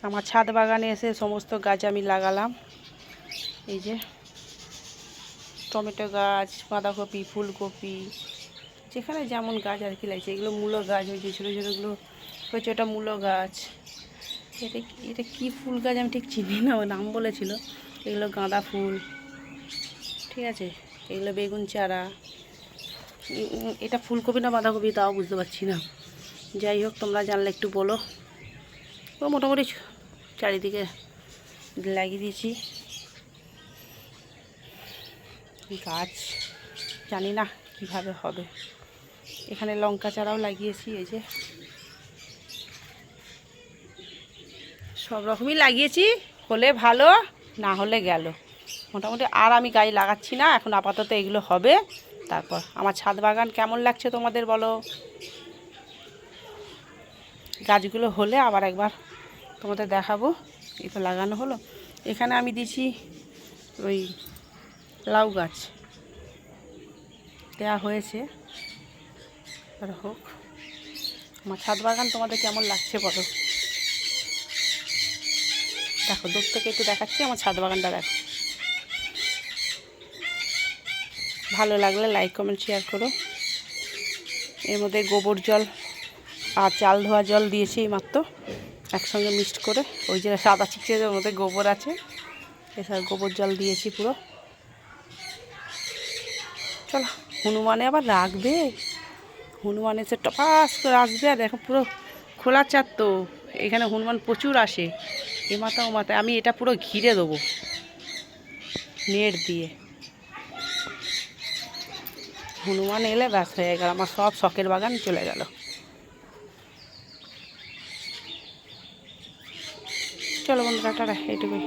আমার ছাদ বাগানে এসে সমস্ত গাছ আমি লাগালাম। এই যে টমেটো গাছ, বাঁধাকপি, ফুলকপি, যেখানে যেমন গাছ আর কি লাগছে। এগুলো মূলো গাছ, ওই যে ছোটো ছোটোগুলো হয়েছে ওটা মূলো গাছ। এটা কি ফুল গাছ আমি ঠিক চিনি না, ও নাম বলেছিল। এগুলো গাঁদা ফুল, ঠিক আছে। এগুলো বেগুন চারা। এটা ফুলকপি না বাঁধাকপি তাও বুঝতে পারছি না। যাই হোক, তোমরা জানলে একটু বলো। ও মোটামুটি চারিদিকে লাগিয়ে দিয়েছি গাছ, জানি না কিভাবে হবে। এখানে লঙ্কা চারাও লাগিয়েছি। এই যে সব রকমই লাগিয়েছি, হলে ভালো, না হলে গেল মোটামুটি। আর আমি গাছ লাগাচ্ছি না এখন, আপাতত এগুলো হবে। তারপর আমার ছাদ বাগান কেমন লাগছে তোমাদের বলো। গাছগুলো হলে আবার একবার তোমাদের দেখাবো। এই তো লাগানো হলো। এখানে আমি দিছি ওই লাউ গাছ দেওয়া হয়েছে, আর হোক। আমার ছাদ বাগান তোমাদের কেমন লাগছে বলো। দেখো দূর থেকে একটু দেখাচ্ছি আমার ছাদ বাগানটা, দেখো। ভালো লাগলে লাইক কমেন্ট শেয়ার করো। এর মধ্যে গোবর জল আর চাল ধোয়া জল দিয়েছি মাত্র একসঙ্গে মিক্সড করে। ওই যে সাদা চিকচিকের মধ্যে গোবর আছে, এছাড়া গোবর জল দিয়েছি পুরো। চলো, হনুমানে আবার রাখবে, হনুমান এসে টপাস করে আসবে। আর দেখো পুরো খোলা চার তো, এখানে হনুমান প্রচুর আসে, এ মাথা ও মাথায়। আমি এটা পুরো ঘিরে দেবো নেট দিয়ে। হনুমান এলে ব্যাস হয়ে গেল, আমার সব শখের বাগান চলে গেল। চলো বন্ধুরা, টাটা, এইটুকুই।